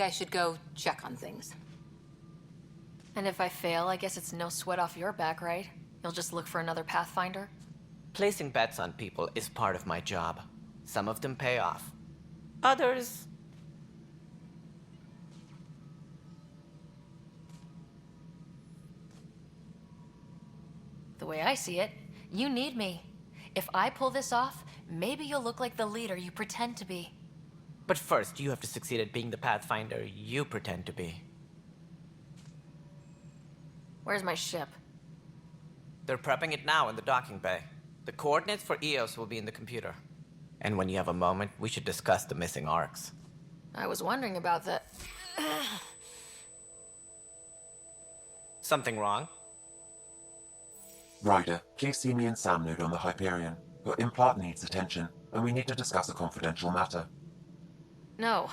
I should go check on things. And if I fail, I guess it's no sweat off your back, right? You'll just look for another Pathfinder? Placing bets on people is part of my job. Some of them pay off. Others... The way I see it, you need me. If I pull this off, maybe you'll look like the leader you pretend to be. But first, you have to succeed at being the Pathfinder you pretend to be. Where's my ship? They're prepping it now in the docking bay. The coordinates for EOS will be in the computer. And when you have a moment, we should discuss the missing arcs. I was wondering about that. Something wrong? Ryder, please see me and Sam Node on the Hyperion. Your implant needs attention, and we need to discuss a confidential matter. No,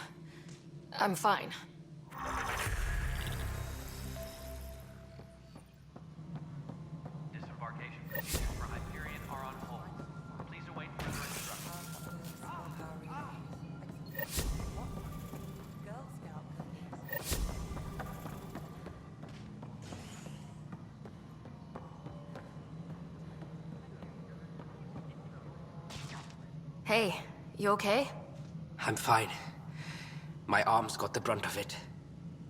I'm fine. Disembarkation procedures for Hyperion are on hold. Please await further instructions. Hey, you okay? I'm fine. My arms got the brunt of it.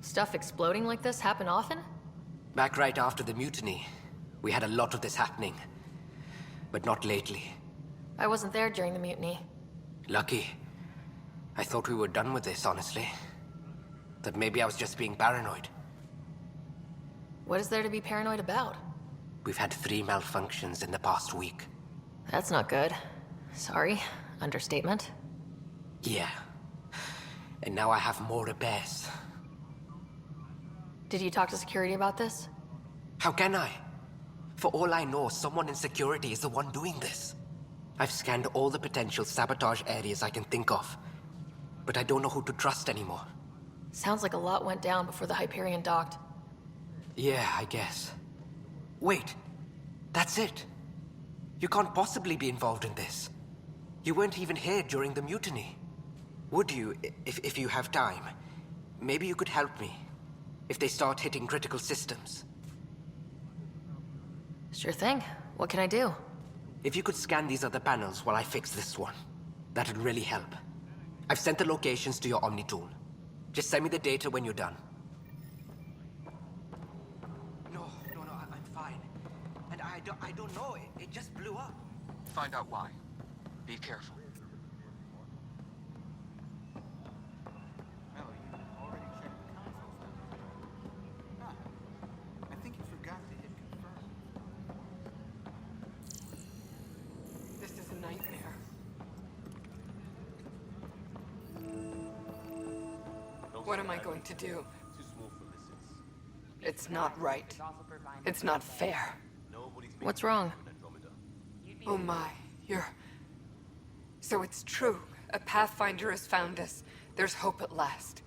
Stuff exploding like this happen often? Back right after the mutiny, we had a lot of this happening. But not lately. I wasn't there during the mutiny. Lucky. I thought we were done with this, honestly. That maybe I was just being paranoid. What is there to be paranoid about? We've had 3 malfunctions in the past week. That's not good. Sorry, understatement. Yeah. And now I have more repairs. Did you talk to security about this? How can I? For all I know, someone in security is the one doing this. I've scanned all the potential sabotage areas I can think of. But I don't know who to trust anymore. Sounds like a lot went down before the Hyperion docked. Yeah, I guess. Wait. That's it. You can't possibly be involved in this. You weren't even here during the mutiny. Would you, if you have time? Maybe you could help me. If they start hitting critical systems. Sure thing. What can I do? If you could scan these other panels while I fix this one, that'd really help. I've sent the locations to your Omni tool. Just send me the data when you're done. No, I'm fine. And I don't know, it just blew up. Find out why. Be careful. Melody, you've already checked the consoles, haven't you? I think you forgot to hit confirm. This is a nightmare. What am I going to do? Too small for missiles. It's not right. It's not fair. Nobody's been What's wrong? on Andromeda. Oh my, you're... So it's true. A Pathfinder has found us. There's hope at last.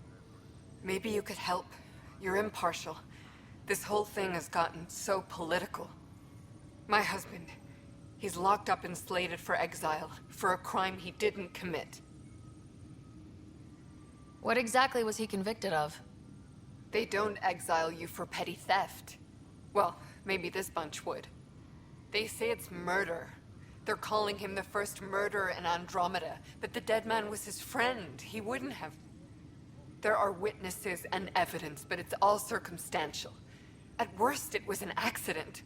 Maybe you could help. You're impartial. This whole thing has gotten so political. My husband, he's locked up and slated for exile for a crime he didn't commit. What exactly was he convicted of? They don't exile you for petty theft. Well, maybe this bunch would. They say it's murder. They're calling him the first murderer in Andromeda, but the dead man was his friend. He wouldn't have... There are witnesses and evidence, but it's all circumstantial. At worst, it was an accident.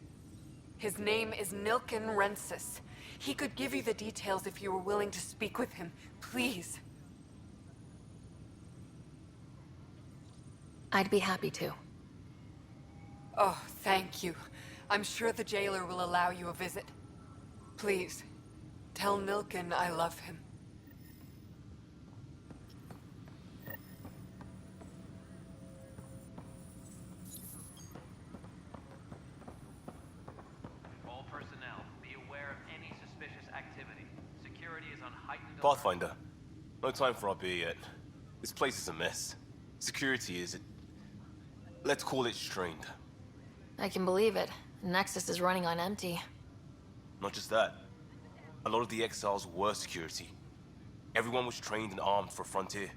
His name is Nilken Rensis. He could give you the details if you were willing to speak with him. Please. I'd be happy to. Oh, thank you. I'm sure the jailer will allow you a visit. Please, tell Nilken I love him. All personnel, be aware of any suspicious activity. Security is on heightened alert. Pathfinder, no time for our beer yet. This place is a mess. Security is... let's call it strained. I can believe it. Nexus is running on empty. Not just that. A lot of the exiles were security. Everyone was trained and armed for Frontier.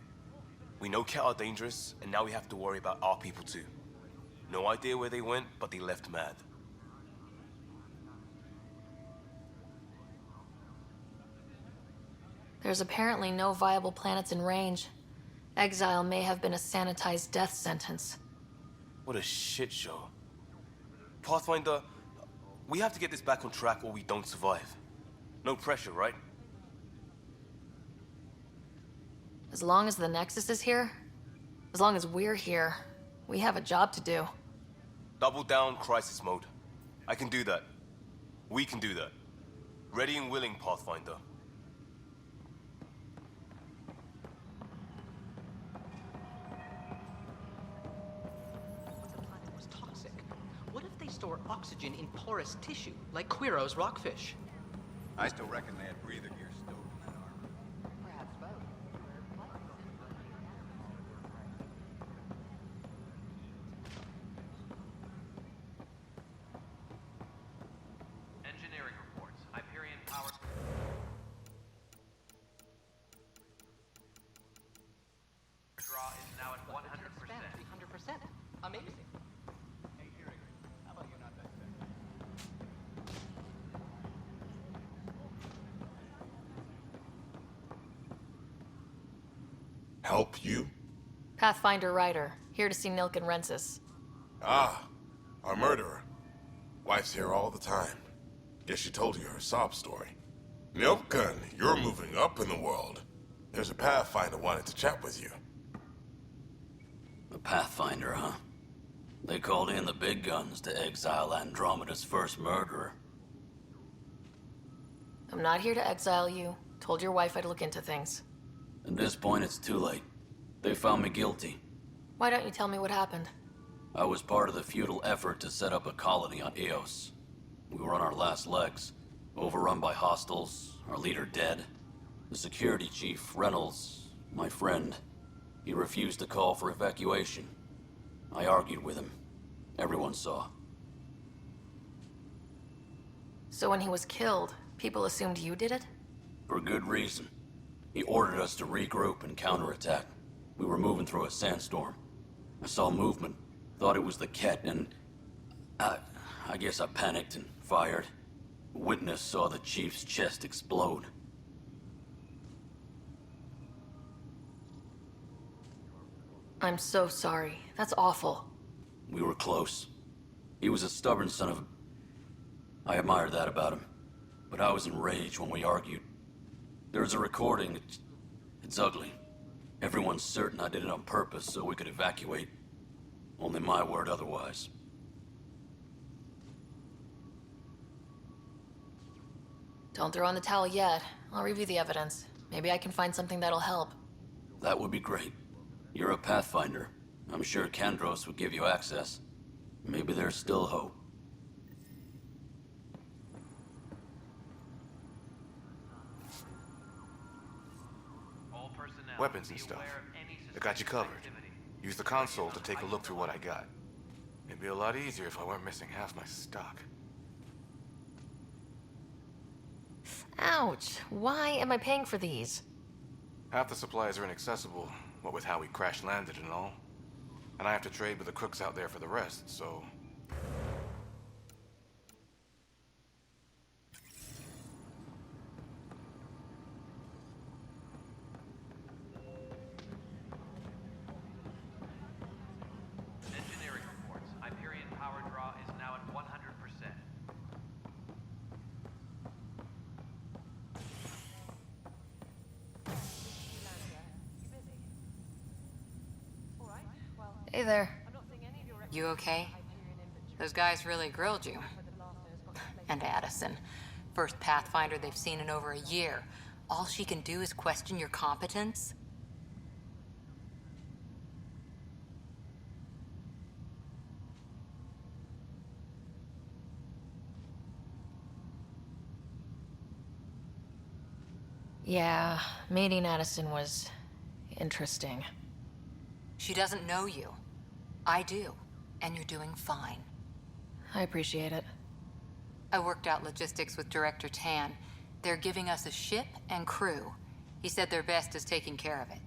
We know Cat are dangerous, and now we have to worry about our people too. No idea where they went, but they left mad. There's apparently no viable planets in range. Exile may have been a sanitized death sentence. What a shit show. Pathfinder, we have to get this back on track or we don't survive. No pressure, right? As long as the Nexus is here, as long as we're here, we have a job to do. Double down crisis mode. I can do that. We can do that. Ready and willing, Pathfinder. The planet was toxic. What if they store oxygen in porous tissue, like Quiro's rockfish? I still reckon they had breather gear stowed in that armor. Perhaps both. Engineering reports. Hyperion power. Draw is now at 100%. 300%. Amazing. Hey, here, how about you not dissect? Help you? Pathfinder Ryder, here to see Nilk and Rensis. Ah, our murderer. Wife's here all the time. Guess she told you her sob story. Nilkan, you're moving up in the world. There's a Pathfinder wanted to chat with you. The Pathfinder, huh? They called in the big guns to exile Andromeda's first murderer. I'm not here to exile you. Told your wife I'd look into things. At this point, it's too late. They found me guilty. Why don't you tell me what happened? I was part of the futile effort to set up a colony on Eos. We were on our last legs, overrun by hostiles, our leader dead. The security chief, Reynolds, my friend, he refused to call for evacuation. I argued with him. Everyone saw. So when he was killed, people assumed you did it? For good reason. He ordered us to regroup and counterattack. We were moving through a sandstorm. I saw movement, thought it was the Ket, and I guess I panicked and fired. A witness saw the chief's chest explode. I'm so sorry. That's awful. We were close. He was a stubborn son of a... I admired that about him. But I was enraged when we argued. There's a recording. It's ugly. Everyone's certain I did it on purpose so we could evacuate. Only my word otherwise. Don't throw in the towel yet. I'll review the evidence. Maybe I can find something that'll help. That would be great. You're a Pathfinder. I'm sure Kandros would give you access. Maybe there's still hope. All personnel. Weapons and be stuff. aware of any I got you suspicious covered. activity. Use the console to take a look through what I got. It'd be a lot easier if I weren't missing half my stock. Ouch. Why am I paying for these? Half the supplies are inaccessible, what with how we crash-landed and all. And I have to trade with the crooks out there for the rest, so... Engineering reports. Hyperion power draw is now at 100%. Hey there. You okay? Those guys really grilled you. And Addison. First Pathfinder they've seen in over a year. All she can do is question your competence? Yeah, meeting Addison was interesting. She doesn't know you. I do. And you're doing fine. I appreciate it. I worked out logistics with Director Tan. They're giving us a ship and crew. He said their best is taking care of it.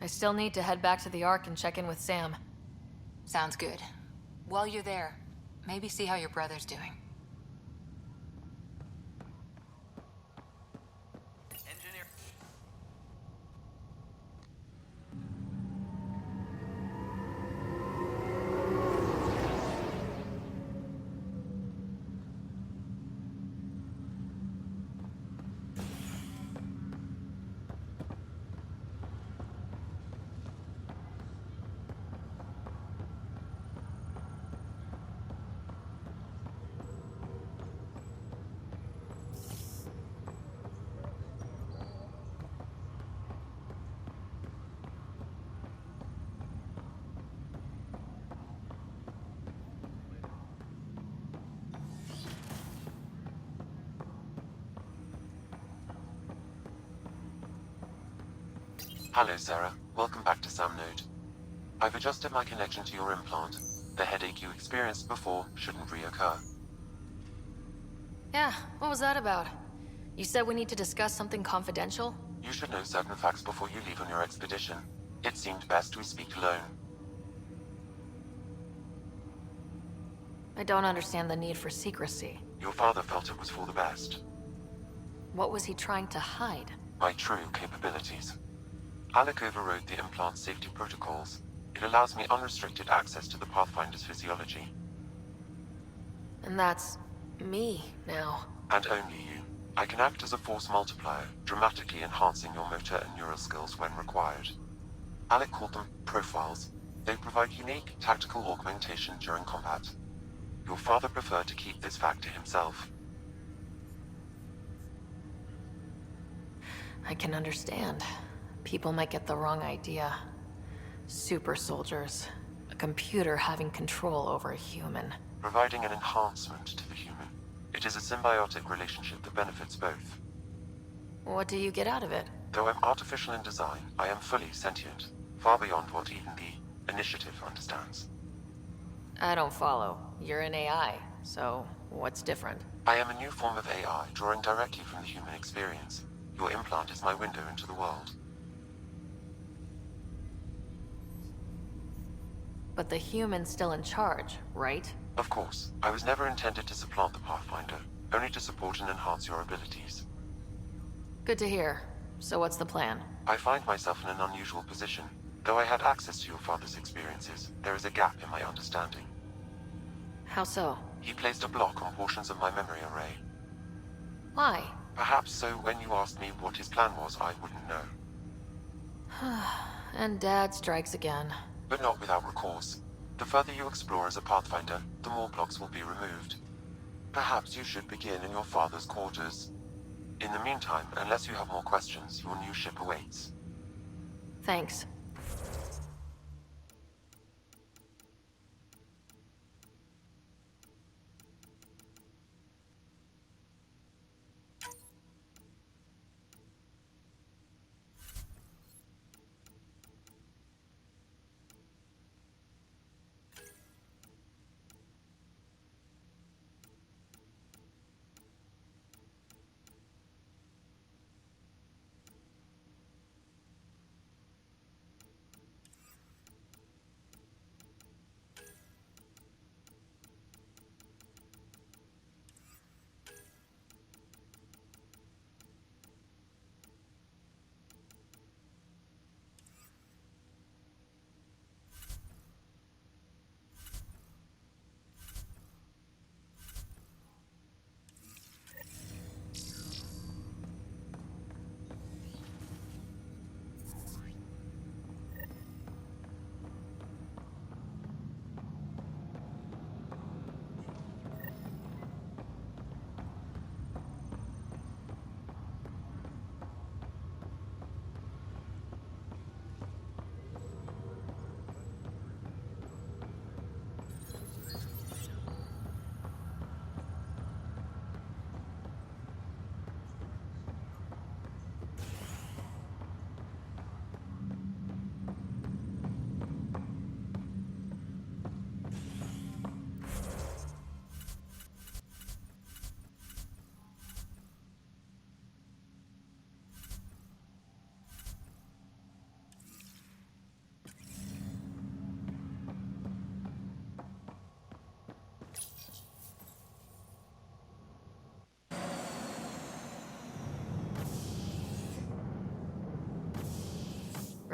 I still need to head back to the Ark and check in with Sam. Sounds good. While you're there, maybe see how your brother's doing. Engineer. Hello, Sarah. Welcome back to SamNode. I've adjusted my connection to your implant. The headache you experienced before shouldn't reoccur. Yeah, what was that about? You said we need to discuss something confidential? You should know certain facts before you leave on your expedition. It seemed best we speak alone. I don't understand the need for secrecy. Your father felt it was for the best. What was he trying to hide? My true capabilities. Alec overrode the implant's safety protocols. It allows me unrestricted access to the Pathfinder's physiology. And that's me now. And only you. I can act as a force multiplier, dramatically enhancing your motor and neural skills when required. Alec called them profiles. They provide unique tactical augmentation during combat. Your father preferred to keep this fact to himself. I can understand. People might get the wrong idea. Super soldiers. A computer having control over a human. Providing an enhancement to the human. It is a symbiotic relationship that benefits both. What do you get out of it? Though I'm artificial in design, I am fully sentient. Far beyond what even the Initiative understands. I don't follow. You're an AI, so what's different? I am a new form of AI, drawing directly from the human experience. Your implant is my window into the world. But the human's still in charge, right? Of course. I was never intended to supplant the Pathfinder, only to support and enhance your abilities. Good to hear. So what's the plan? I find myself in an unusual position. Though I had access to your father's experiences, there is a gap in my understanding. How so? He placed a block on portions of my memory array. Why? Perhaps so when you asked me what his plan was, I wouldn't know. And Dad strikes again. But not without recourse. The further you explore as a Pathfinder, the more blocks will be removed. Perhaps you should begin in your father's quarters. In the meantime, unless you have more questions, your new ship awaits. Thanks.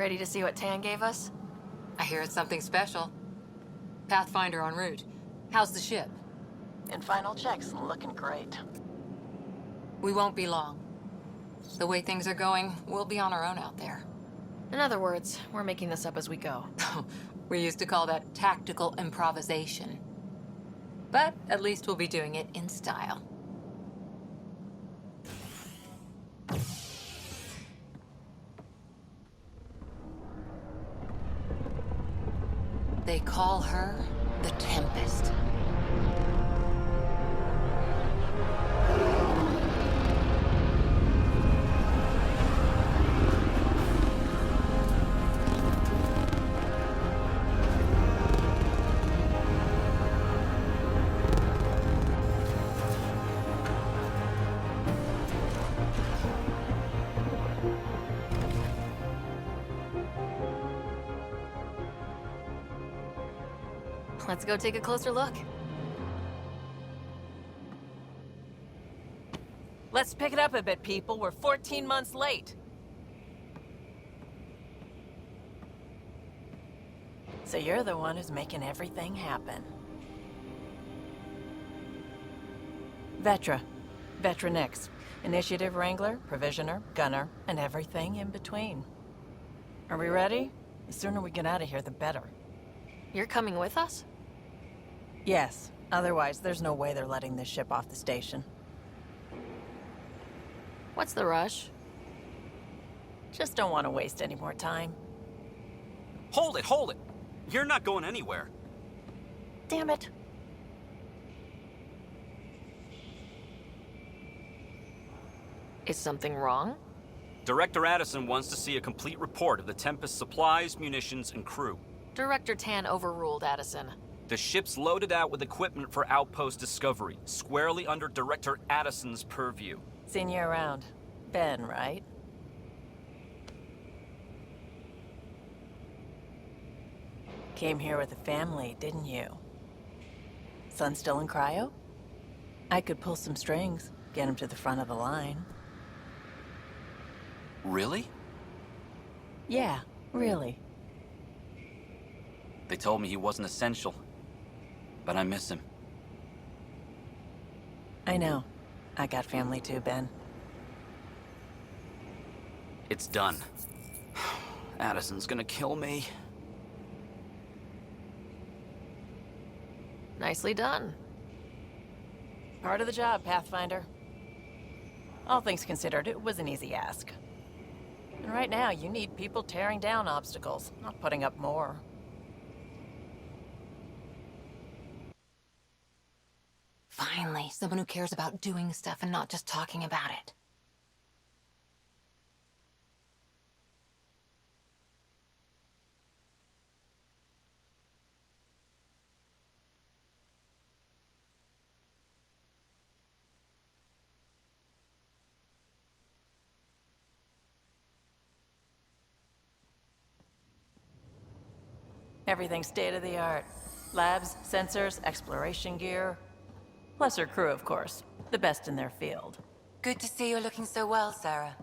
Ready to see what Tan gave us? I hear it's something special. Pathfinder en route. How's the ship? In final checks, looking great. We won't be long. The way things are going, we'll be on our own out there. In other words, we're making this up as we go. We used to call that tactical improvisation. But at least we'll be doing it in style. They call her the Tempest. Let's go take a closer look. Let's pick it up a bit, people. We're 14 months late. So you're the one who's making everything happen. Vetra. Vetronix. Initiative Wrangler, Provisioner, Gunner, and everything in between. Are we ready? The sooner we get out of here, the better. You're coming with us? Yes. Otherwise, there's no way they're letting this ship off the station. What's the rush? Just don't want to waste any more time. Hold it, hold it! You're not going anywhere. Damn it. Is something wrong? Director Addison wants to see a complete report of the Tempest's supplies, munitions, and crew. Director Tan overruled Addison. The ship's loaded out with equipment for outpost discovery, squarely under Director Addison's purview. Seen you around. Ben, right? Came here with a family, didn't you? Son still in cryo? I could pull some strings, get him to the front of the line. Really? Yeah, really. They told me he wasn't essential, but I miss him. I know. I got family too, Ben. It's done. Addison's gonna kill me. Nicely done. Part of the job, Pathfinder. All things considered, it was an easy ask. And right now, you need people tearing down obstacles, not putting up more. Finally, someone who cares about doing stuff and not just talking about it. Everything's state-of-the-art. Labs, sensors, exploration gear. Plus her crew, of course. The best in their field. Good to see you looking so well, Sarah.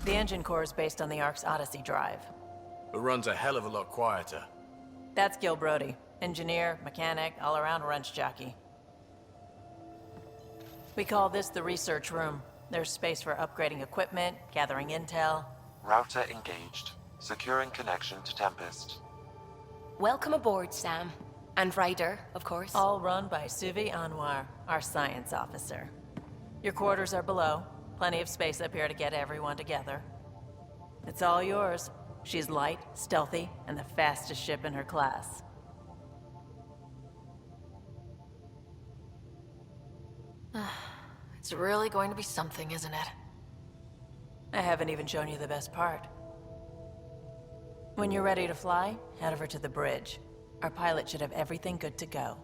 The engine core is based on the Ark's Odyssey drive. It runs a hell of a lot quieter. That's Gil Brody. Engineer, mechanic, all-around wrench jockey. We call this the research room. There's space for upgrading equipment, gathering intel. Router engaged. Securing connection to Tempest. Welcome aboard, Sam. And Ryder, of course. All run by Suvi Anwar, our science officer. Your quarters are below. Plenty of space up here to get everyone together. It's all yours. She's light, stealthy, and the fastest ship in her class. It's really going to be something, isn't it? I haven't even shown you the best part. When you're ready to fly, head over to the bridge. Our pilot should have everything good to go.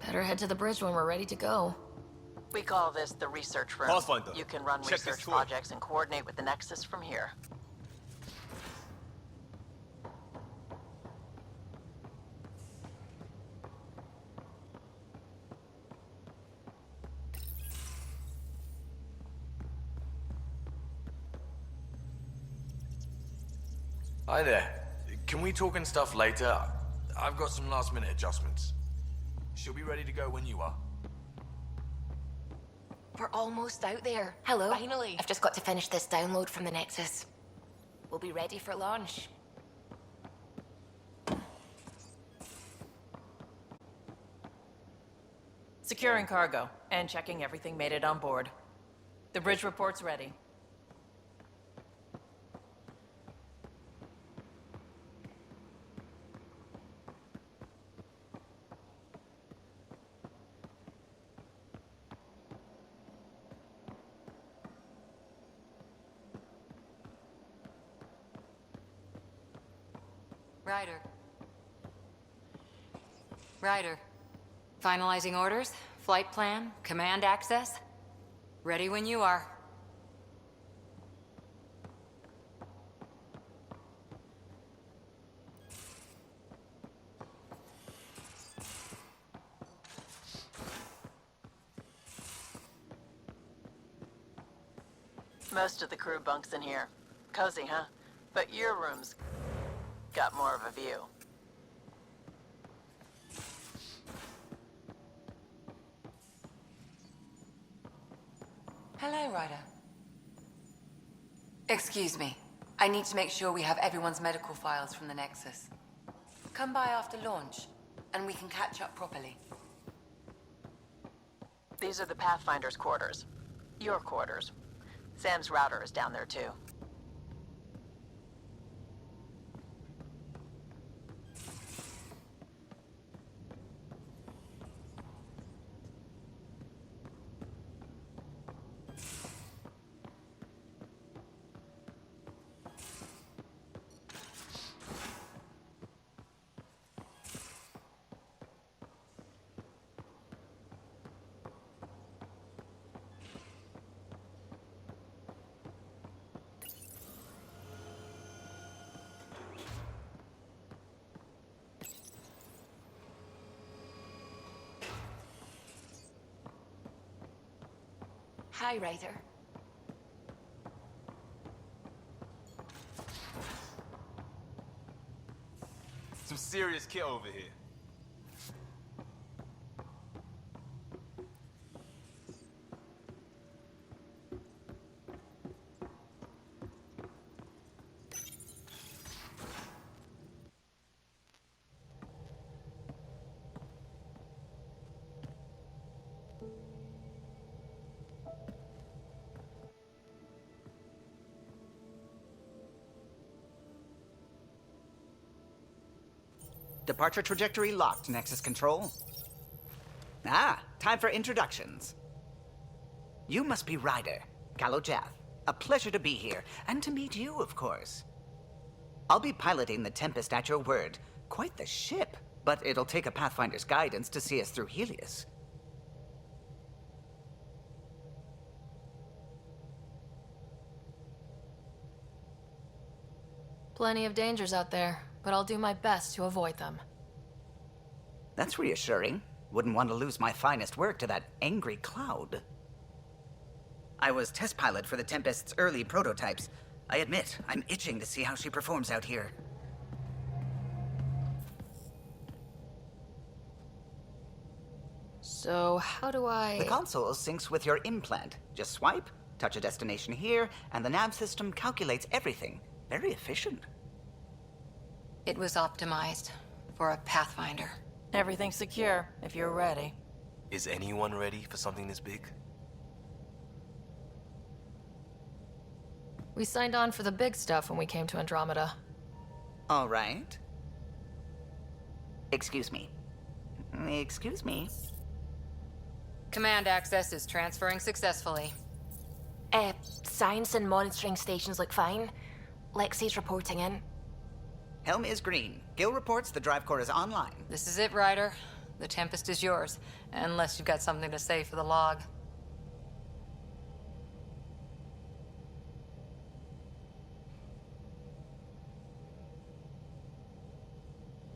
Better head to the bridge when we're ready to go. We call this the research room. Pathfinder, You can run check this research toy. projects and coordinate with the Nexus from here. Hi there. Can we talk and stuff later? I've got some last-minute adjustments. She'll be ready to go when you are. We're almost out there. Hello. Finally. I've just got to finish this download from the Nexus. We'll be ready for launch. Securing cargo and checking everything made it on board. The bridge report's ready. Ryder. Ryder. Finalizing orders, flight plan, command access. Ready when you are. Most of the crew bunks in here. Cozy, huh? But your room's got more of a view. Hello, Ryder. Excuse me. I need to make sure we have everyone's medical files from the Nexus. Come by after launch, and we can catch up properly. These are the Pathfinder's quarters. Your quarters. Sam's router is down there, too. Hi, Ryder. Some serious kit over here. Departure trajectory locked, Nexus Control. Ah, time for introductions. You must be Ryder, Kalojath. A pleasure to be here, and to meet you, of course. I'll be piloting the Tempest at your word. Quite the ship, but it'll take a Pathfinder's guidance to see us through Helios. Plenty of dangers out there, but I'll do my best to avoid them. That's reassuring. Wouldn't want to lose my finest work to that angry cloud. I was test pilot for the Tempest's early prototypes. I admit, I'm itching to see how she performs out here. So, how do I... The console syncs with your implant. Just swipe, touch a destination here, and the nav system calculates everything. Very efficient. It was optimized for a Pathfinder. Everything's secure, if you're ready. Is anyone ready for something this big? We signed on for the big stuff when we came to Andromeda. All right. Excuse me. Excuse me. Command access is transferring successfully. Science and monitoring stations look fine. Lexi's reporting in. Helm is green. Gil reports the drive core is online. This is it, Ryder. The Tempest is yours, unless you've got something to say for the log.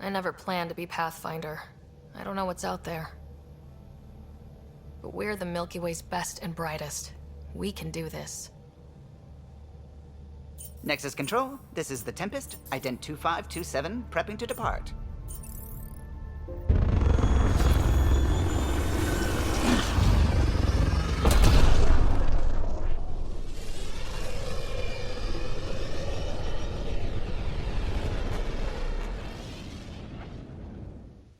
I never planned to be Pathfinder. I don't know what's out there. But we're the Milky Way's best and brightest. We can do this. Nexus Control, this is the Tempest, ident 2527, prepping to depart.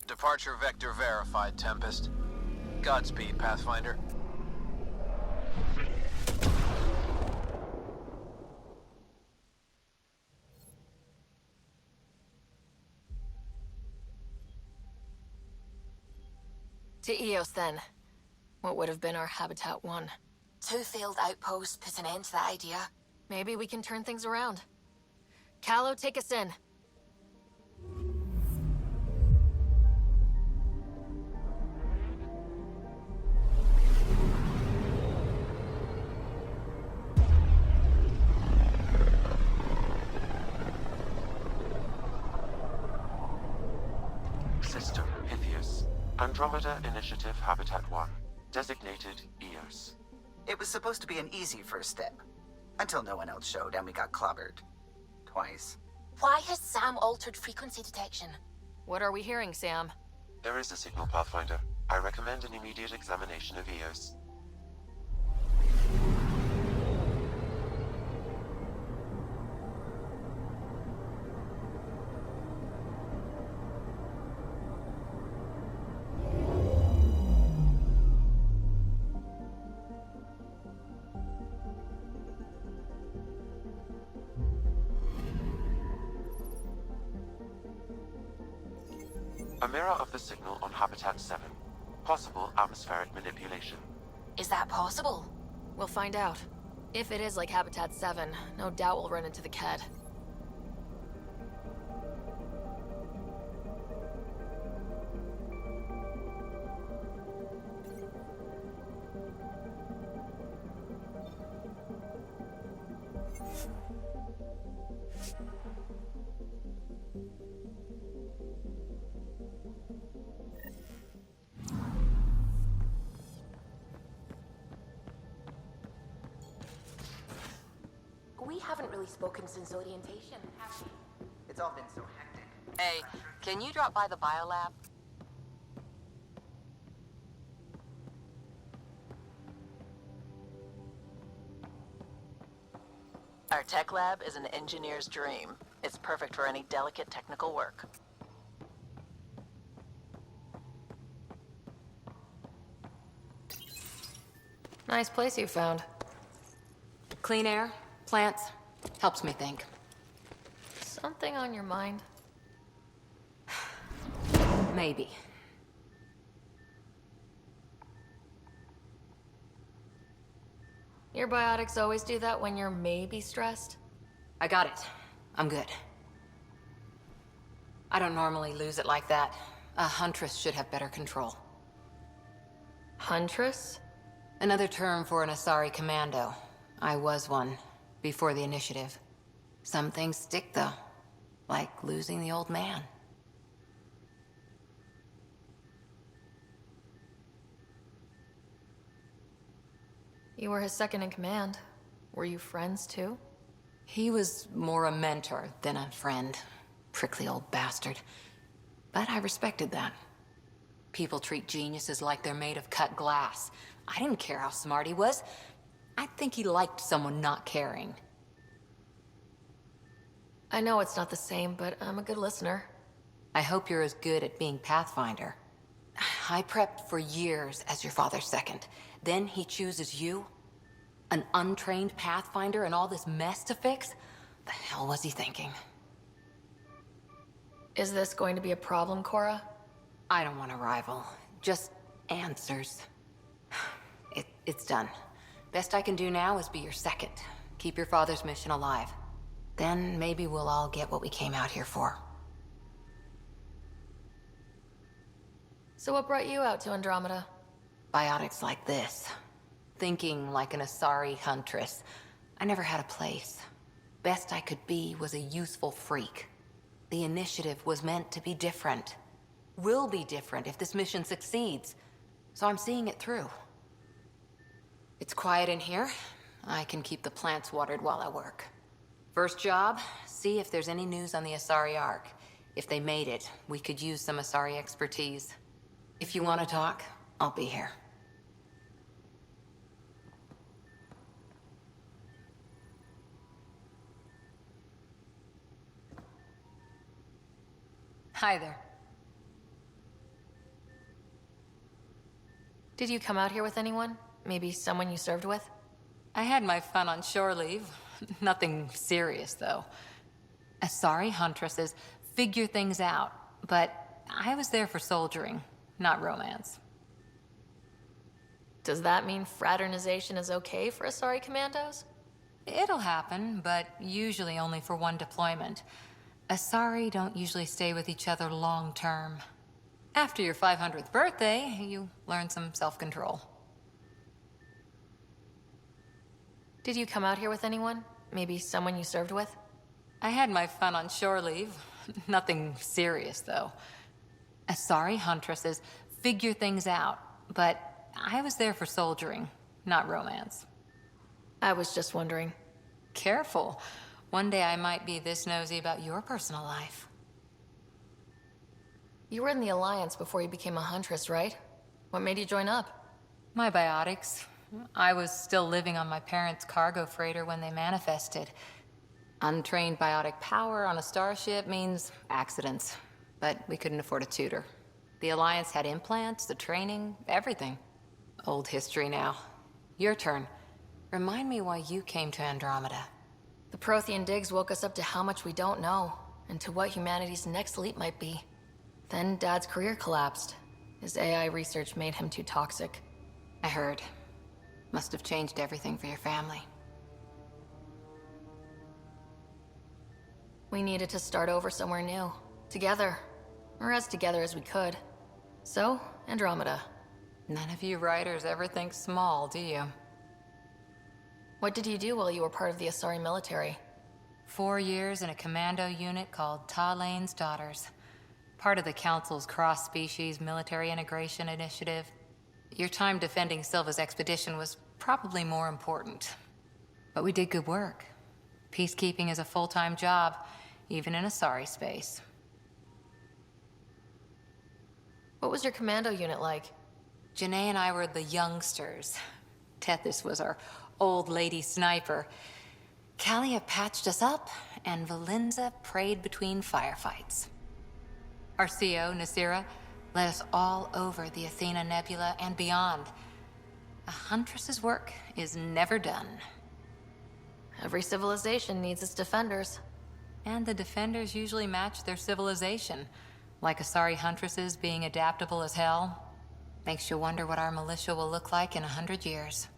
Departure vector verified, Tempest. Godspeed, Pathfinder. To Eos, then. What would have been our Habitat 1. 2 failed outposts put an end to that idea. Maybe we can turn things around. Callow, take us in. System Pythias. Andromeda Initiative Habitat 1. Designated EOS. It was supposed to be an easy first step. Until no one else showed and we got clobbered. Twice. Why has Sam altered frequency detection? What are we hearing, Sam? There is a signal, Pathfinder. I recommend an immediate examination of EOS. A mirror of the signal on Habitat 7. Possible atmospheric manipulation. Is that possible? We'll find out. If it is like Habitat 7, no doubt we'll run into the Ked. We haven't really spoken since orientation, have we? It's all been so hectic. Hey, can you drop by the biolab? Our tech lab is an engineer's dream. It's perfect for any delicate technical work. Nice place you found. Clean air, plants, helps me think. Something on your mind? Maybe. Your biotics always do that when you're maybe stressed? I got it. I'm good. I don't normally lose it like that. A huntress should have better control. Huntress? Another term for an Asari commando. I was one, before the initiative. Some things stick, though. Like losing the old man. You were his second in command. Were you friends, too? He was more a mentor than a friend. Prickly old bastard. But I respected that. People treat geniuses like they're made of cut glass. I didn't care how smart he was. I think he liked someone not caring. I know it's not the same, but I'm a good listener. I hope you're as good at being Pathfinder. I prepped for years as your father's second. Then he chooses you? An untrained Pathfinder and all this mess to fix? The hell was he thinking? Is this going to be a problem, Cora? I don't want a rival. Just answers. It's done. Best I can do now is be your second. Keep your father's mission alive. Then maybe we'll all get what we came out here for. So what brought you out to Andromeda? Biotics like this. Thinking like an Asari huntress. I never had a place. Best I could be was a useful freak. The initiative was meant to be different. Will be different if this mission succeeds. So I'm seeing it through. It's quiet in here. I can keep the plants watered while I work. First job, see if there's any news on the Asari Ark. If they made it, we could use some Asari expertise. If you want to talk, I'll be here. Hi there. Did you come out here with anyone? Maybe someone you served with? I had my fun on shore leave. Nothing serious, though. Asari huntresses figure things out, but I was there for soldiering, not romance. Does that mean fraternization is okay for Asari commandos? It'll happen, but usually only for one deployment. Asari don't usually stay with each other long term. After your 500th birthday, you learn some self-control. Did you come out here with anyone? Maybe someone you served with? I had my fun on shore leave. Nothing serious, though. Asari huntresses figure things out, but I was there for soldiering, not romance. I was just wondering. Careful. One day I might be this nosy about your personal life. You were in the Alliance before you became a huntress, right? What made you join up? My biotics. I was still living on my parents' cargo freighter when they manifested. Untrained biotic power on a starship means accidents, but we couldn't afford a tutor. The Alliance had implants, the training, everything. Old history now. Your turn. Remind me why you came to Andromeda. The Prothean digs woke us up to how much we don't know, and to what humanity's next leap might be. Then Dad's career collapsed. His AI research made him too toxic. I heard. Must have changed everything for your family. We needed to start over somewhere new. Together. Or as together as we could. So, Andromeda. None of you writers ever think small, do you? What did you do while you were part of the Asari military? 4 years in a commando unit called Talane's Daughters. Part of the Council's cross-species military integration initiative. Your time defending Silva's expedition was probably more important. But we did good work. Peacekeeping is a full-time job, even in Asari space. What was your commando unit like? Janae and I were the youngsters. Tethys was our old lady sniper. Kalia patched us up, and Valenza prayed between firefights. Our CO, Nasira, led us all over the Athena Nebula and beyond. A huntress's work is never done. Every civilization needs its defenders. And the defenders usually match their civilization, like Asari huntresses being adaptable as hell. Makes you wonder what our militia will look like in 100 years.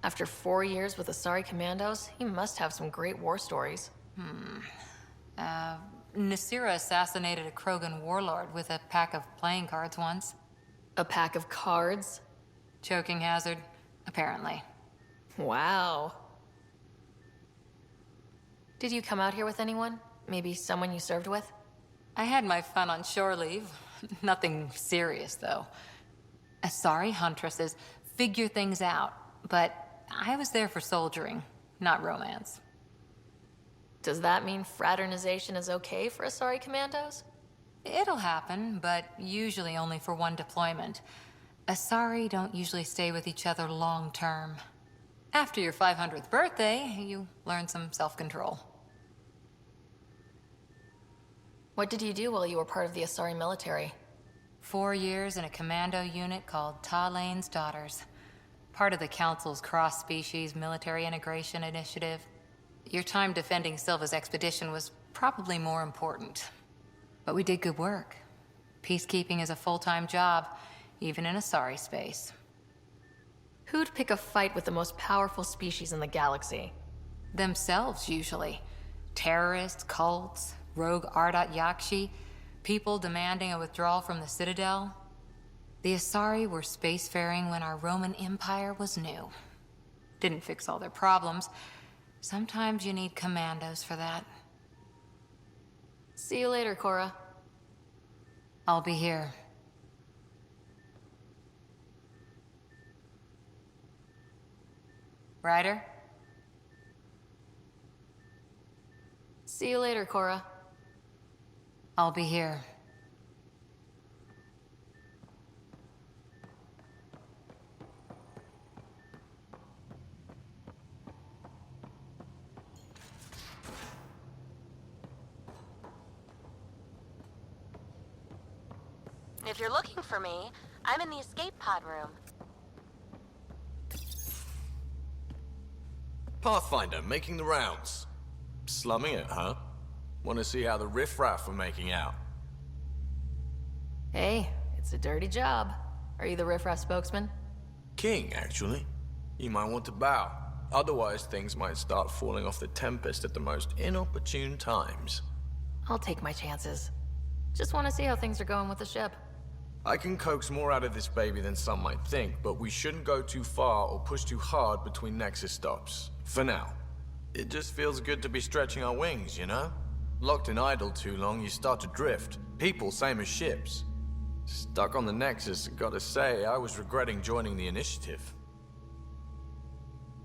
After 4 years with Asari commandos, he must have some great war stories. Nasira assassinated a Krogan warlord with a pack of playing cards once. A pack of cards? Choking hazard, apparently. Wow. Did you come out here with anyone? Maybe someone you served with? I had my fun on shore leave. Nothing serious, though. Asari huntresses figure things out, but I was there for soldiering, not romance. Does that mean fraternization is okay for Asari commandos? It'll happen, but usually only for one deployment. Asari don't usually stay with each other long term. After your 500th birthday, you learn some self-control. What did you do while you were part of the Asari military? 4 years in a commando unit called Talane's Daughters. Part of the Council's cross-species military integration initiative. Your time defending Silva's expedition was probably more important. But we did good work. Peacekeeping is a full-time job, even in Asari space. Who'd pick a fight with the most powerful species in the galaxy? Themselves, usually. Terrorists, cults, rogue Ardat Yakshi, people demanding a withdrawal from the Citadel. The Asari were spacefaring when our Roman Empire was new. Didn't fix all their problems. Sometimes you need commandos for that. See you later, Cora. I'll be here. Ryder? See you later, Cora. I'll be here. If you're looking for me, I'm in the escape pod room. Pathfinder, making the rounds. Slumming it, huh? Want to see how the riffraff are making out? Hey, it's a dirty job. Are you the riffraff spokesman? King, actually. You might want to bow. Otherwise, things might start falling off the Tempest at the most inopportune times. I'll take my chances. Just want to see how things are going with the ship. I can coax more out of this baby than some might think, but we shouldn't go too far or push too hard between Nexus stops. For now. It just feels good to be stretching our wings, you know? Locked in idle too long, you start to drift. People, same as ships. Stuck on the Nexus, gotta say, I was regretting joining the Initiative.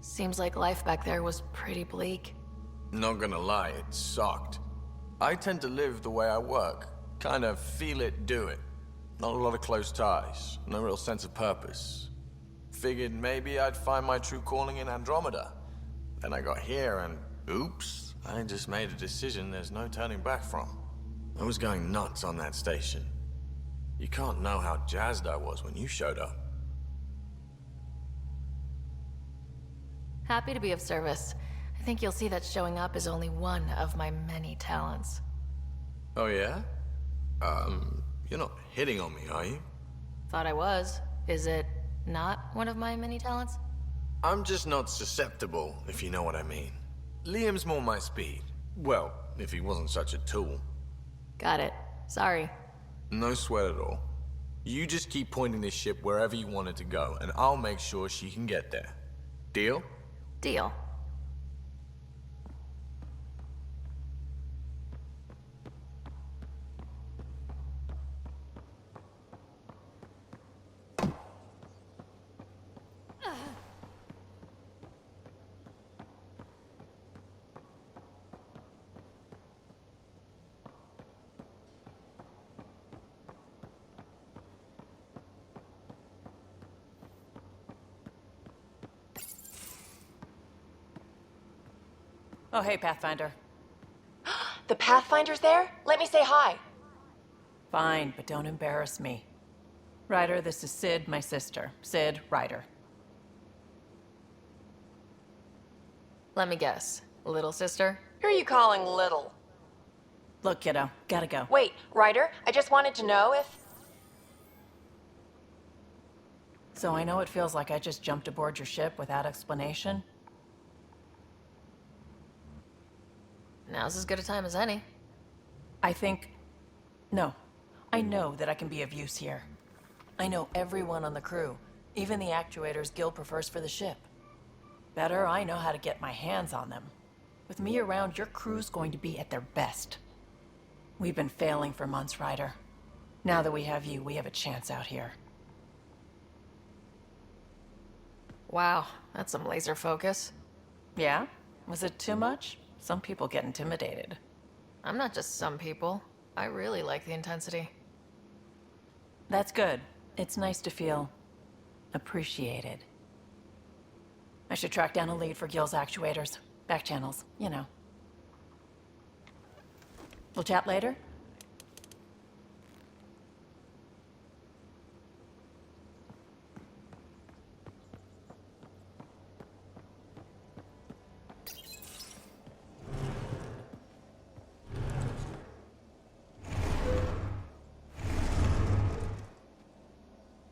Seems like life back there was pretty bleak. Not gonna lie, it sucked. I tend to live the way I work. Kind of feel it, do it. Not a lot of close ties, no real sense of purpose. Figured maybe I'd find my true calling in Andromeda. Then I got here and, oops, I just made a decision there's no turning back from. I was going nuts on that station. You can't know how jazzed I was when you showed up. Happy to be of service. I think you'll see that showing up is only one of my many talents. Oh yeah? You're not hitting on me, are you? Thought I was. Is it not one of my many talents? I'm just not susceptible, if you know what I mean. Liam's more my speed. Well, if he wasn't such a tool. Got it. Sorry. No sweat at all. You just keep pointing this ship wherever you want it to go, and I'll make sure she can get there. Deal? Deal. Oh, hey, Pathfinder. The Pathfinder's there? Let me say hi. Fine, but don't embarrass me. Ryder, this is Sid, my sister. Sid, Ryder. Let me guess. Little sister? Who are you calling little? Look, kiddo, gotta go. Wait, Ryder, I just wanted to know if... So I know it feels like I just jumped aboard your ship without explanation. Now's as good a time as any. No. I know that I can be of use here. I know everyone on the crew, even the actuators Gil prefers for the ship. Better, I know how to get my hands on them. With me around, your crew's going to be at their best. We've been failing for months, Ryder. Now that we have you, we have a chance out here. Wow, that's some laser focus. Yeah? Was it too much? Some people get intimidated. I'm not just some people. I really like the intensity. That's good. It's nice to feel appreciated. I should track down a lead for Gil's actuators. Back channels, you know. We'll chat later?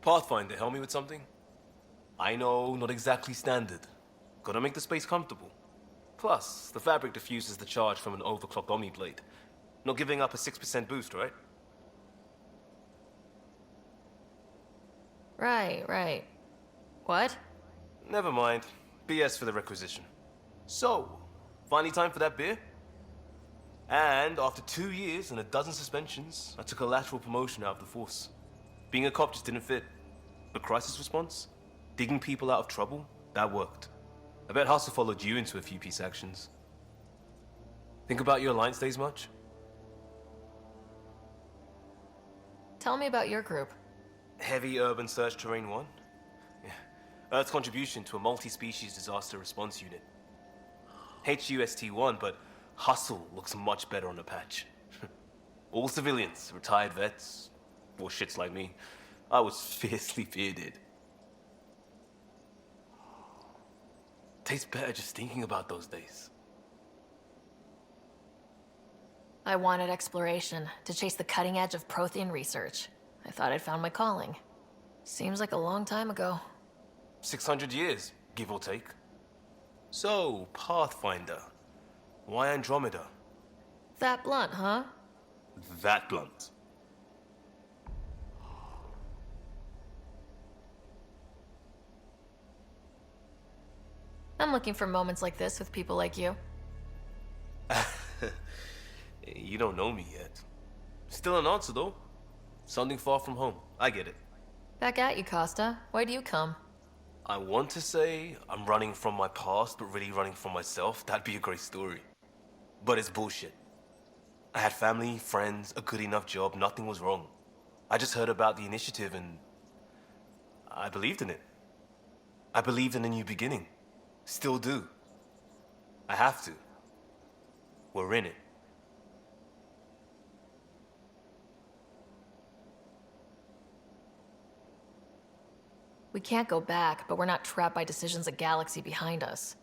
Pathfinder, help me with something? I know, not exactly standard. Gotta make the space comfortable. Plus, the fabric diffuses the charge from an overclocked Omni blade. Not giving up a 6% boost, right? Right. What? Never mind. BS for the requisition. So, finally time for that beer? And after 2 years and a dozen suspensions, I took a lateral promotion out of the force. Being a cop just didn't fit. A crisis response? Digging people out of trouble? That worked. I bet Hustle followed you into a few peace actions. Think about your Alliance days much? Tell me about your group. Heavy Urban Search Terrain 1? Yeah. Earth's contribution to a multi-species disaster response unit. HUST-1, but Hustle looks much better on the patch. All civilians, retired vets, or shits like me. I was fiercely bearded. Tastes better just thinking about those days. I wanted exploration, to chase the cutting edge of Prothean research. I thought I'd found my calling. Seems like a long time ago. 600 years, give or take. So, Pathfinder. Why Andromeda? That blunt, huh? That blunt. I'm looking for moments like this with people like you. You don't know me yet. Still an answer, though. Something far from home. I get it. Back at you, Costa. Why do you come? I want to say I'm running from my past, but really running from myself. That'd be a great story. But it's bullshit. I had family, friends, a good enough job. Nothing was wrong. I just heard about the initiative and I believed in it. I believed in a new beginning. Still do. I have to. We're in it. We can't go back, but we're not trapped by decisions a galaxy behind us.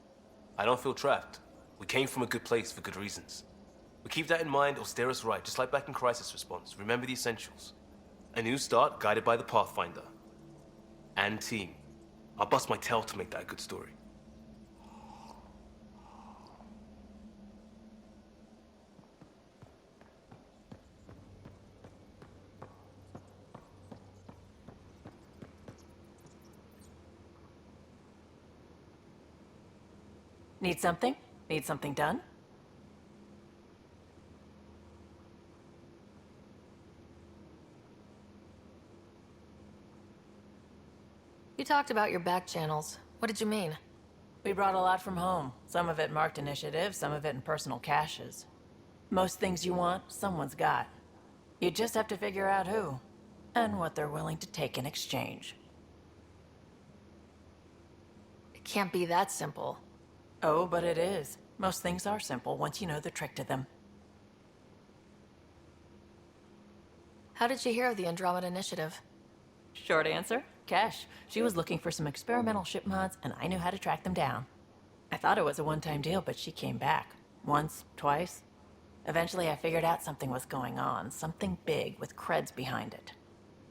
I don't feel trapped. We came from a good place for good reasons. We keep that in mind or steer us right, just like back in Crisis Response. Remember the essentials. A new start guided by the Pathfinder. And team. I'll bust my tail to make that a good story. Need something? Need something done? You talked about your back channels. What did you mean? We brought a lot from home. Some of it marked initiative, some of it in personal caches. Most things you want, someone's got. You just have to figure out who, and what they're willing to take in exchange. It can't be that simple. Oh, but it is. Most things are simple once you know the trick to them. How did you hear of the Andromeda Initiative? Short answer, Cash. She was looking for some experimental ship mods, and I knew how to track them down. I thought it was a one-time deal, but she came back. Once, twice. Eventually, I figured out something was going on. Something big with creds behind it.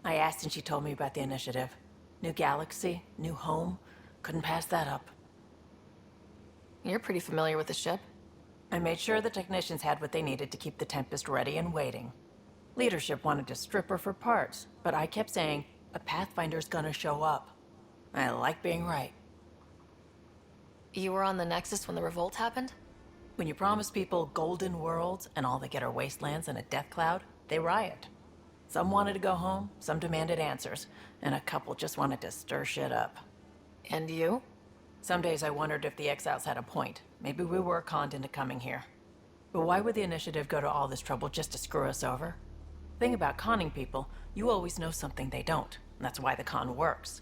I asked and she told me about the initiative. New galaxy, new home. Couldn't pass that up. You're pretty familiar with the ship. I made sure the technicians had what they needed to keep the Tempest ready and waiting. Leadership wanted to strip her for parts, but I kept saying, a Pathfinder's gonna show up. I like being right. You were on the Nexus when the revolt happened? When you promise people golden worlds and all they get are wastelands and a death cloud, they riot. Some wanted to go home, some demanded answers, and a couple just wanted to stir shit up. And you? Some days I wondered if the exiles had a point. Maybe we were conned into coming here. But why would the initiative go to all this trouble just to screw us over? Thing about conning people, you always know something they don't. And that's why the con works.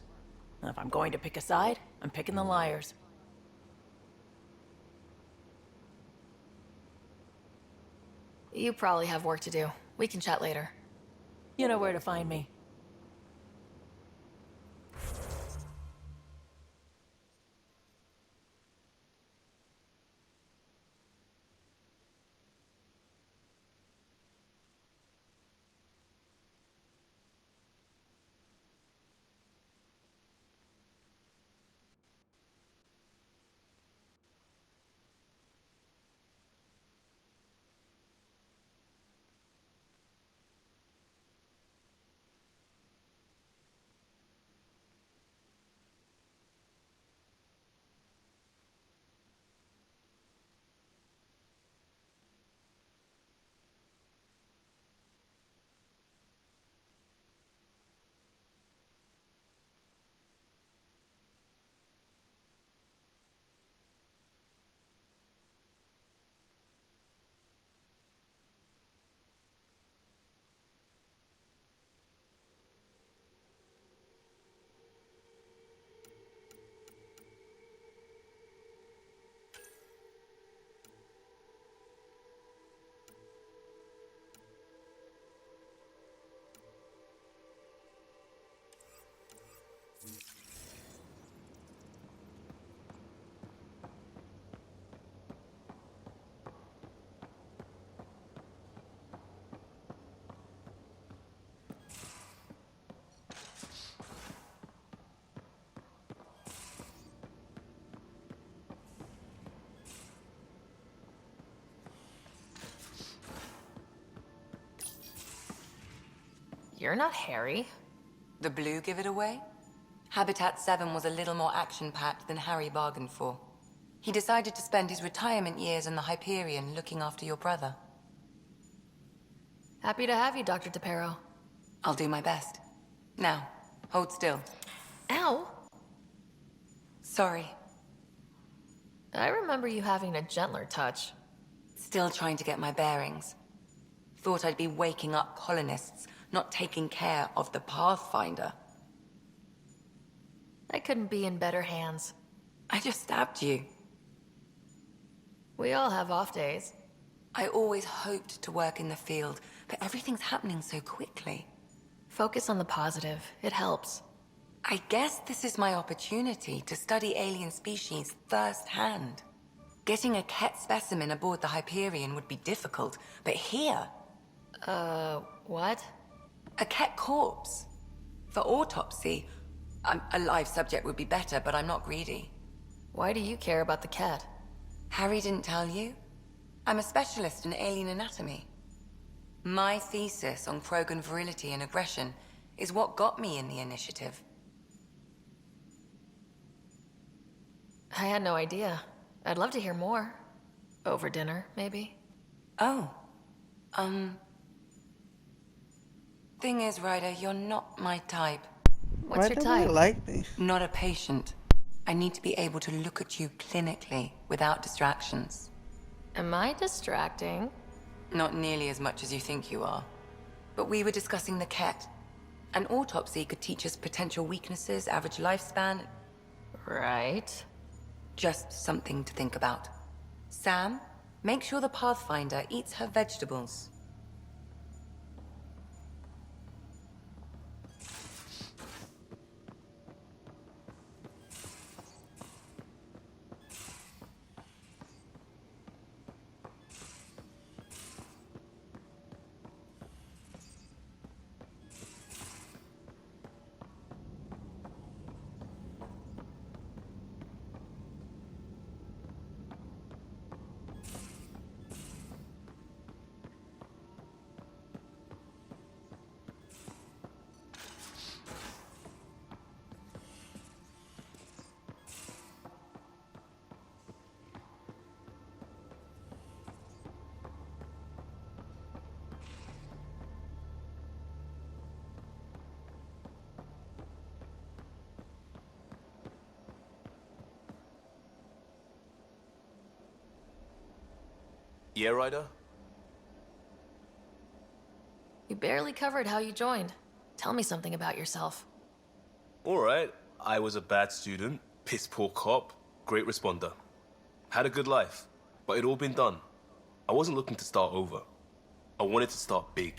And if I'm going to pick a side, I'm picking the liars. You probably have work to do. We can chat later. You know where to find me. You're not Harry. The blue give it away? Habitat 7 was a little more action-packed than Harry bargained for. He decided to spend his retirement years in the Hyperion looking after your brother. Happy to have you, Dr. DePero. I'll do my best. Now, hold still. Ow! Sorry. I remember you having a gentler touch. Still trying to get my bearings. Thought I'd be waking up colonists, not taking care of the Pathfinder. I couldn't be in better hands. I just stabbed you. We all have off days. I always hoped to work in the field, but everything's happening so quickly. Focus on the positive. It helps. I guess this is my opportunity to study alien species firsthand. Getting a Ket specimen aboard the Hyperion would be difficult, but here... what? A Ket corpse. For autopsy, a live subject would be better, but I'm not greedy. Why do you care about the cat? Harry didn't tell you? I'm a specialist in alien anatomy. My thesis on Krogan virility and aggression is what got me in the initiative. I had no idea. I'd love to hear more. Over dinner, maybe? Oh. Thing is, Ryder, you're not my type. What's your type? Like this? Not a patient. I need to be able to look at you clinically without distractions. Am I distracting? Not nearly as much as you think you are. But we were discussing the Ket. An autopsy could teach us potential weaknesses, average lifespan. Right. Just something to think about. Sam, make sure the Pathfinder eats her vegetables. Yeah, Ryder? You barely covered how you joined. Tell me something about yourself. Alright, I was a bad student, piss poor cop, great responder. Had a good life, but it'd all been done. I wasn't looking to start over. I wanted to start big.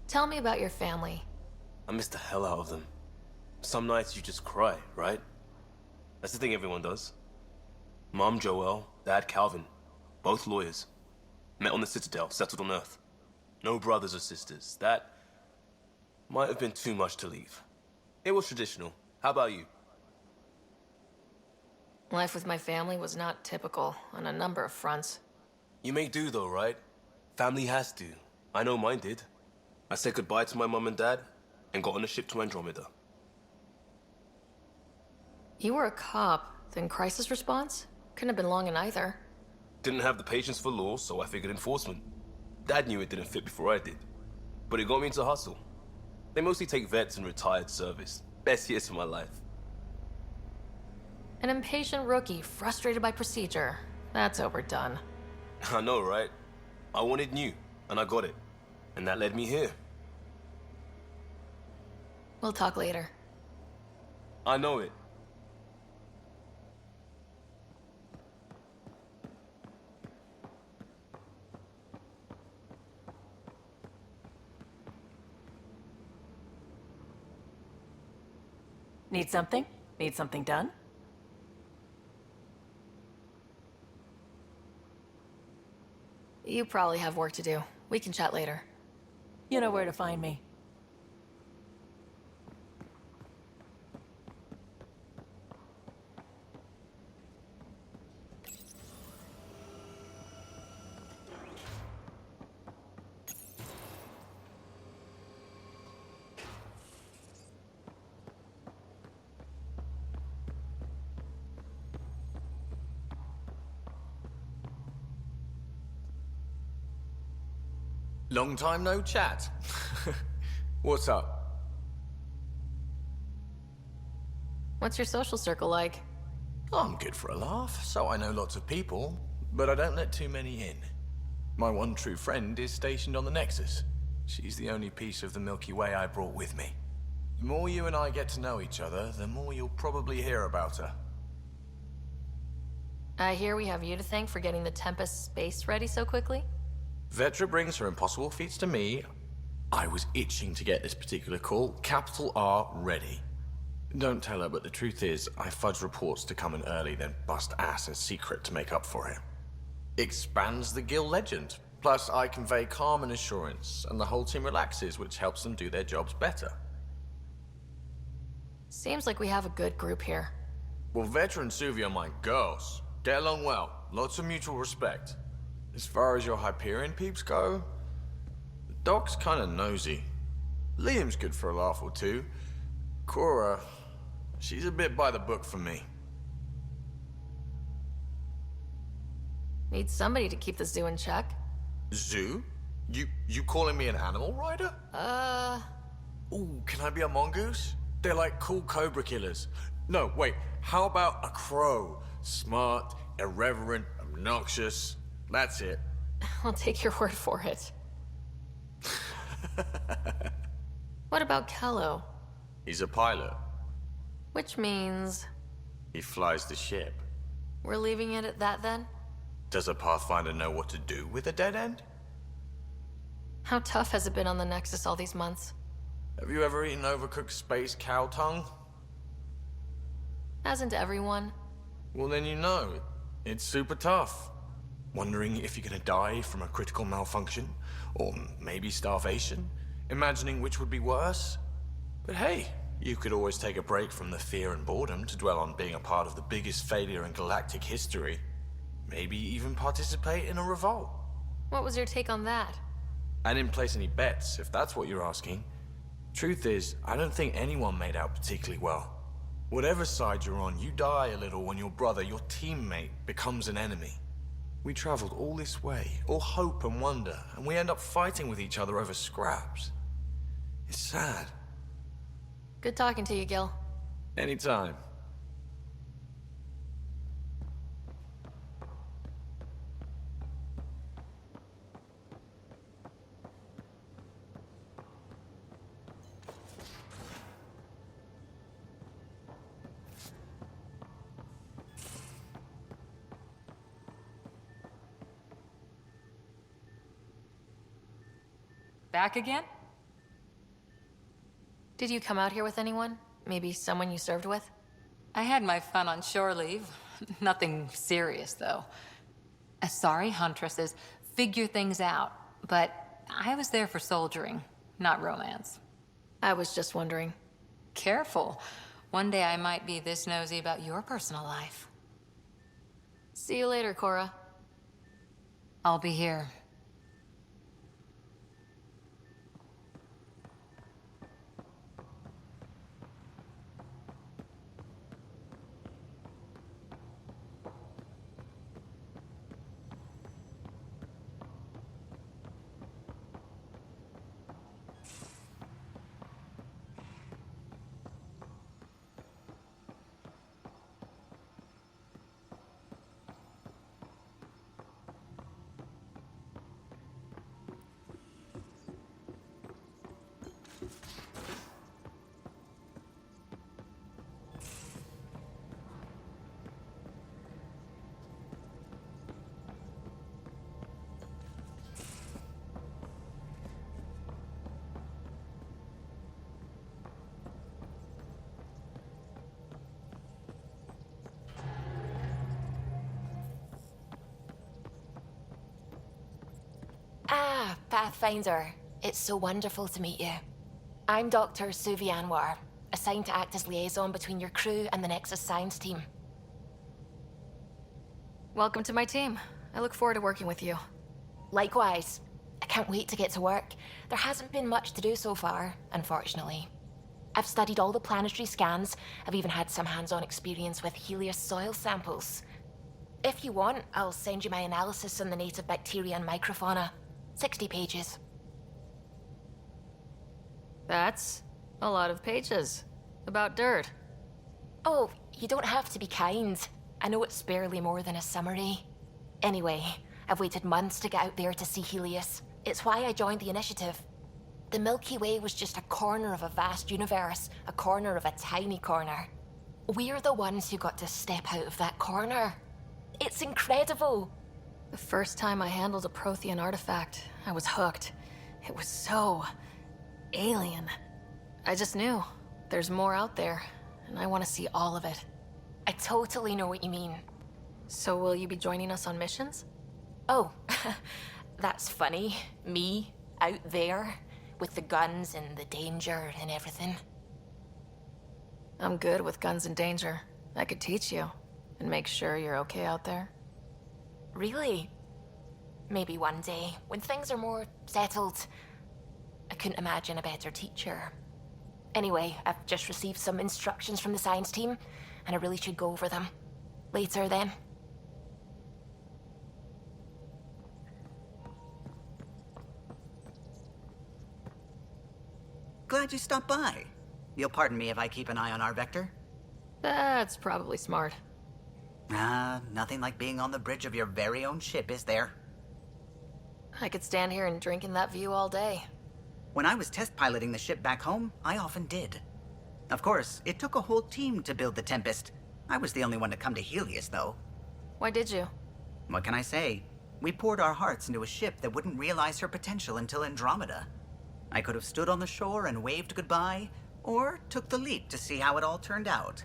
Tell me about your family. I missed the hell out of them. Some nights you just cry, right? That's the thing everyone does. Mom Joelle, Dad Calvin, both lawyers. Met on the Citadel, settled on Earth. No brothers or sisters. That might have been too much to leave. It was traditional. How about you? Life with my family was not typical on a number of fronts. You may do though, right? Family has to. I know mine did. I said goodbye to my mom and dad and got on a ship to Andromeda. You were a cop, then crisis response? Couldn't have been long in either. Didn't have the patience for law, so I figured enforcement. Dad knew it didn't fit before I did. But it got me into hustle. They mostly take vets and retired service. Best years of my life. An impatient rookie, frustrated by procedure. That's overdone. I know, right? I wanted new, and I got it. And that led me here. We'll talk later. I know it. Need something? Need something done? You probably have work to do. We can chat later. You know where to find me. Long time no chat. What's up? What's your social circle like? I'm good for a laugh, so I know lots of people, but I don't let too many in. My one true friend is stationed on the Nexus. She's the only piece of the Milky Way I brought with me. The more you and I get to know each other, the more you'll probably hear about her. I hear we have you to thank for getting the Tempest space ready so quickly? Vetra brings her impossible feats to me. I was itching to get this particular call, capital R, ready. Don't tell her, but the truth is, I fudge reports to come in early, then bust ass in secret to make up for it. Expands the guild legend. Plus, I convey calm and assurance, and the whole team relaxes, which helps them do their jobs better. Seems like we have a good group here. Well, Vetra and Suvi are my girls. Get along well. Lots of mutual respect. As far as your Hyperion peeps go, the Doc's kinda nosy. Liam's good for a laugh or two. Cora, she's a bit by the book for me. Need somebody to keep the zoo in check. Zoo? You calling me an animal rider? Ooh, can I be a mongoose? They're like cool cobra killers. No, wait, how about a crow? Smart, irreverent, obnoxious. That's it. I'll take your word for it. What about Kello? He's a pilot. Which means... He flies the ship. we're leaving it at that then? Does a Pathfinder know what to do with a dead end? How tough has it been on the Nexus all these months? Have you ever eaten overcooked space cow tongue? Hasn't everyone? Well, then you know. It's super tough. Wondering if you're gonna die from a critical malfunction, or maybe starvation. Imagining which would be worse. But hey, you could always take a break from the fear and boredom to dwell on being a part of the biggest failure in galactic history. Maybe even participate in a revolt. What was your take on that? I didn't place any bets, if that's what you're asking. Truth is, I don't think anyone made out particularly well. Whatever side you're on, you die a little when your brother, your teammate, becomes an enemy. We traveled all this way, all hope and wonder, and we end up fighting with each other over scraps. It's sad. Good talking to you, Gil. Anytime. Back again? Did you come out here with anyone? Maybe someone you served with? I had my fun on shore leave. Nothing serious, though. Sorry, Huntresses. Figure things out. But I was there for soldiering, not romance. I was just wondering. Careful. One day I might be this nosy about your personal life. See you later, Cora. I'll be here. Ah, Pathfinder. It's so wonderful to meet you. I'm Dr. Suvi Anwar, assigned to act as liaison between your crew and the Nexus science team. Welcome to my team. I look forward to working with you. Likewise. I can't wait to get to work. There hasn't been much to do so far, unfortunately. I've studied all the planetary scans. I've even had some hands-on experience with Helios soil samples. If you want, I'll send you my analysis on the native bacteria and microfauna. 60 pages. That's a lot of pages. About dirt. Oh, you don't have to be kind. I know it's barely more than a summary. Anyway, I've waited months to get out there to see Helios. It's why I joined the initiative. The Milky Way was just a corner of a vast universe, a corner of a tiny corner. We're the ones who got to step out of that corner. It's incredible. The first time I handled a Prothean artifact, I was hooked. It was so alien. I just knew there's more out there, and I want to see all of it. I totally know what you mean. So will you be joining us on missions? Oh, that's funny. Me, out there, with the guns and the danger and everything. I'm good with guns and danger. I could teach you, and make sure you're okay out there. Really? Maybe one day, when things are more settled. I couldn't imagine a better teacher. Anyway, I've just received some instructions from the science team, and I really should go over them. Later, then. Glad you stopped by. You'll pardon me if I keep an eye on our Vector? That's probably smart. Nothing like being on the bridge of your very own ship, is there? I could stand here and drink in that view all day. When I was test piloting the ship back home, I often did. Of course, it took a whole team to build the Tempest. I was the only one to come to Helios, though. Why did you? What can I say? We poured our hearts into a ship that wouldn't realize her potential until Andromeda. I could have stood on the shore and waved goodbye, or took the leap to see how it all turned out.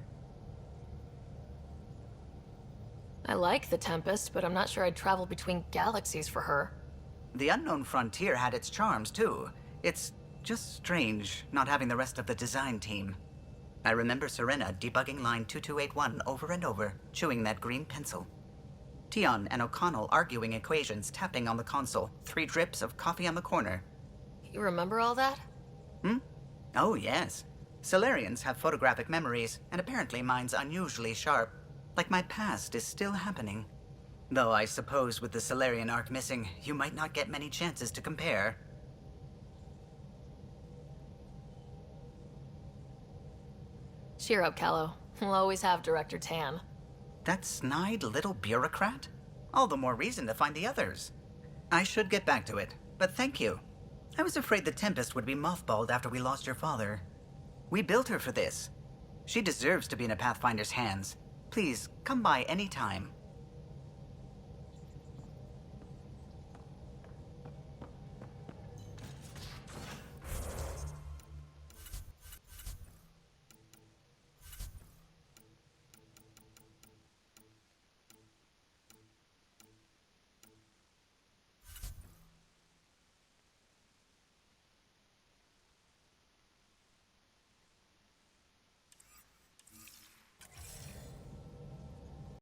I like the Tempest, but I'm not sure I'd travel between galaxies for her. The unknown frontier had its charms, too. It's just strange not having the rest of the design team. I remember Serena debugging line 2281 over and over, chewing that green pencil. Tion and O'Connell arguing equations, tapping on the console, 3 drips of coffee on the corner. You remember all that? Oh, yes. Solarians have photographic memories, and apparently mine's unusually sharp. Like my past is still happening. Though I suppose with the Solarian arc missing, you might not get many chances to compare. Cheer up, Callow. We'll always have Director Tan. That snide little bureaucrat? All the more reason to find the others. I should get back to it, but thank you. I was afraid the Tempest would be mothballed after we lost your father. We built her for this. She deserves to be in a Pathfinder's hands. Please, come by any time.